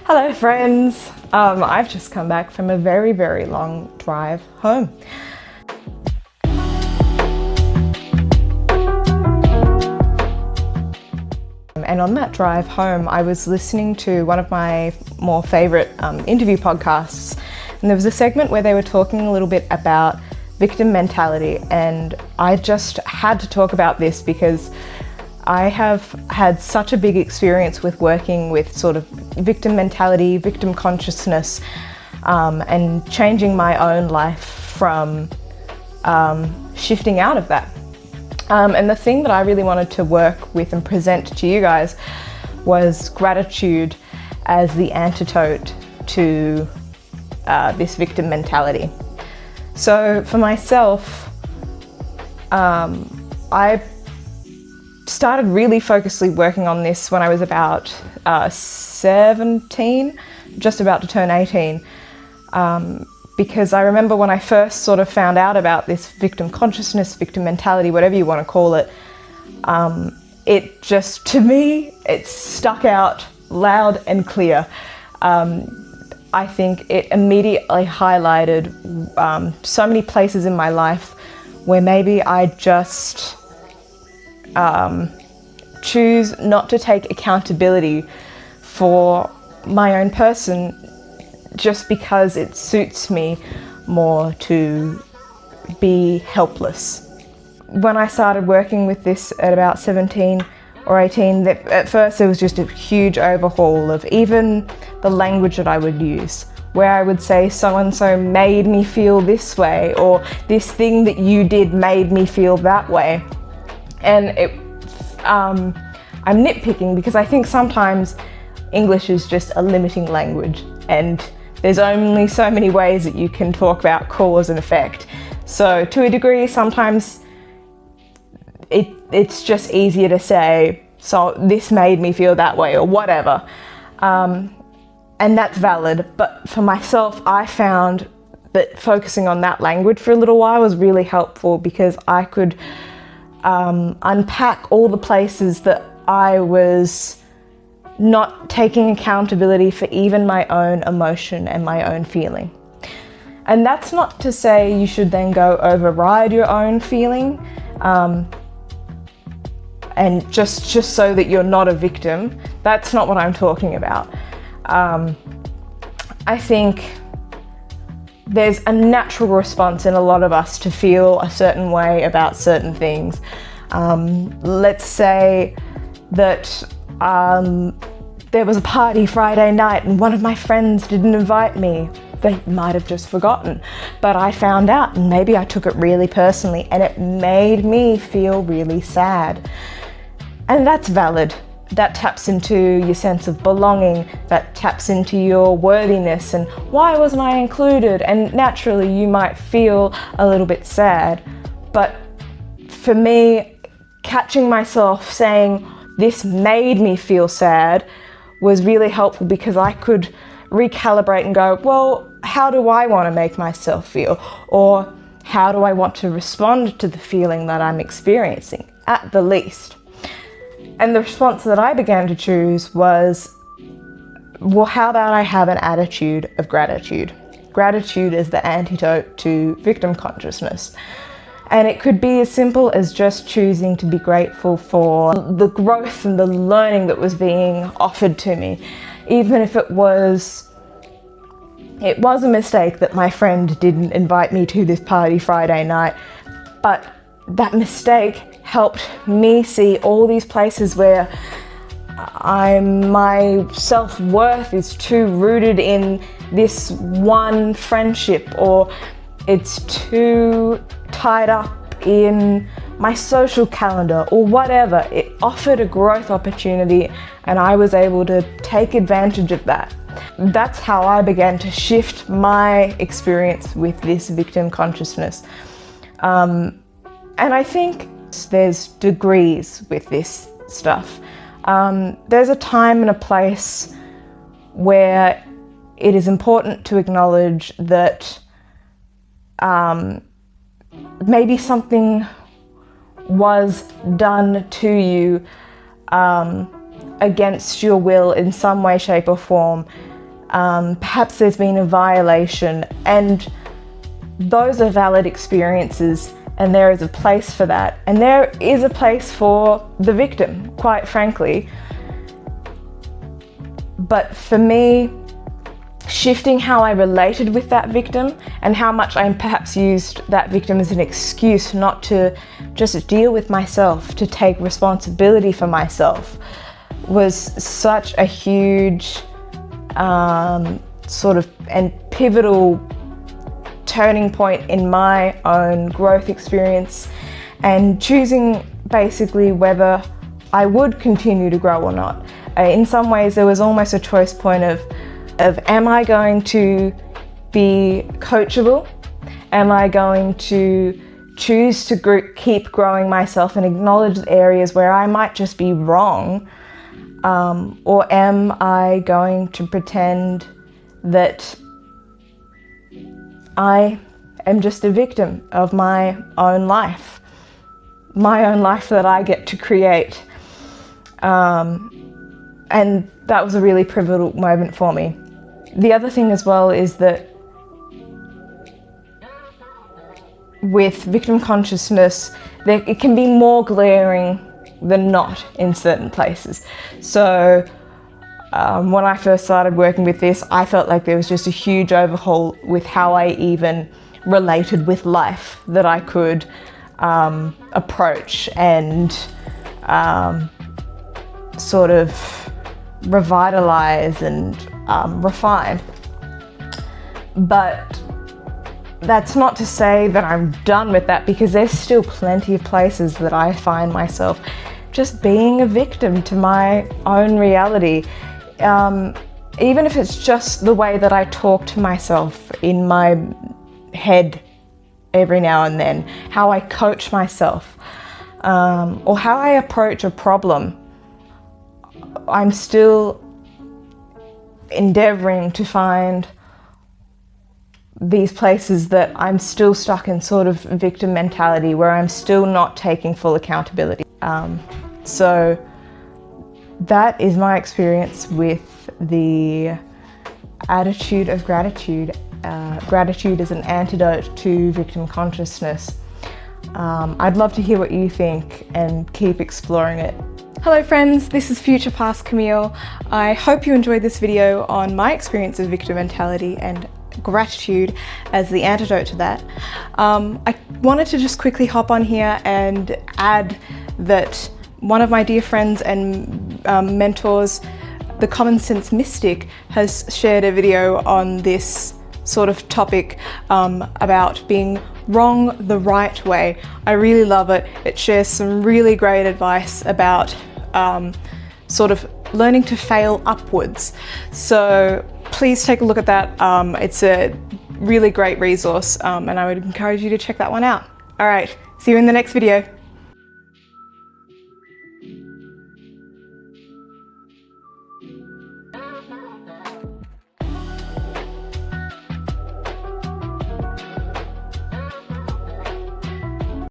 Hello friends! I've just come back from a very, very long drive home. And on that drive home, I was listening to one of my more favourite interview podcasts, and there was a segment where they were talking a little bit about victim mentality, and I just had to talk about this because I have had such a big experience with working with sort of victim mentality, victim consciousness, and changing my own life from shifting out of that. And the thing that I really wanted to work with and present to you guys was gratitude as the antidote to this victim mentality. So for myself, I started really focusedly working on this when I was about 17, just about to turn 18, because I remember when I first sort of found out about this victim consciousness, victim mentality, whatever you want to call it, it just, to me, it stuck out loud and clear. I think it immediately highlighted so many places in my life where maybe I just choose not to take accountability for my own person just because it suits me more to be helpless. When I started working with this at about 17 or 18, at first there was just a huge overhaul of even the language that I would use, where I would say so-and-so made me feel this way, or this thing that you did made me feel that way. And I'm nitpicking because I think sometimes English is just a limiting language, and there's only so many ways that you can talk about cause and effect. So to a degree, sometimes it's just easier to say, so this made me feel that way, or whatever. And that's valid. But for myself, I found that focusing on that language for a little while was really helpful because I could unpack all the places that I was not taking accountability for even my own emotion and my own feeling. And that's not to say you should then go override your own feeling and just so that you're not a victim. That's not what I'm talking about. I think there's a natural response in a lot of us to feel a certain way about certain things. Let's say that there was a party Friday night and one of my friends didn't invite me. They might have just forgotten, but I found out and maybe I took it really personally and it made me feel really sad. And that's valid. That taps into your sense of belonging, that taps into your worthiness and why wasn't I included? And naturally you might feel a little bit sad, but for me, catching myself saying this made me feel sad was really helpful because I could recalibrate and go, well, how do I want to make myself feel? Or how do I want to respond to the feeling that I'm experiencing, at the least? And the response that I began to choose was, well, how about I have an attitude of gratitude? Gratitude is the antidote to victim consciousness. And it could be as simple as just choosing to be grateful for the growth and the learning that was being offered to me. Even if it was a mistake that my friend didn't invite me to this party Friday night, but that mistake helped me see all these places where my self-worth is too rooted in this one friendship, or it's too tied up in my social calendar or whatever. It offered a growth opportunity and I was able to take advantage of that. That's how I began to shift my experience with this victim consciousness. And I think there's degrees with this stuff. There's a time and a place where it is important to acknowledge that maybe something was done to you against your will in some way, shape or form, perhaps there's been a violation, and those are valid experiences, and there is a place for that, and there is a place for the victim, quite frankly. But for me, shifting how I related with that victim and how much I perhaps used that victim as an excuse not to just deal with myself, to take responsibility for myself, was such a huge sort of and pivotal turning point in my own growth experience, and choosing basically whether I would continue to grow or not. In some ways there was almost a choice point of am I going to be coachable? Am I going to choose to keep growing myself and acknowledge the areas where I might just be wrong? Or am I going to pretend that I am just a victim of my own life that I get to create? And that was a really pivotal moment for me. The other thing as well is that with victim consciousness, it can be more glaring than not in certain places. So when I first started working with this, I felt like there was just a huge overhaul with how I even related with life that I could approach and sort of revitalize and refine. But that's not to say that I'm done with that, because there's still plenty of places that I find myself just being a victim to my own reality. Even if it's just the way that I talk to myself in my head every now and then, how I coach myself, or how I approach a problem. I'm still endeavoring to find these places that I'm still stuck in sort of victim mentality, where I'm still not taking full accountability. So that is my experience with the attitude of gratitude. Gratitude is an antidote to victim consciousness. I'd love to hear what you think and keep exploring it. Hello friends, this is Future Past Camille. I hope you enjoyed this video on my experience of victim mentality and gratitude as the antidote to that. I wanted to just quickly hop on here and add that one of my dear friends and mentors, the Common Sense Mystic, has shared a video on this sort of topic about being wrong the right way. I really love it. It shares some really great advice about sort of learning to fail upwards. So please take a look at that. It's a really great resource, and I would encourage you to check that one out. All right, see you in the next video.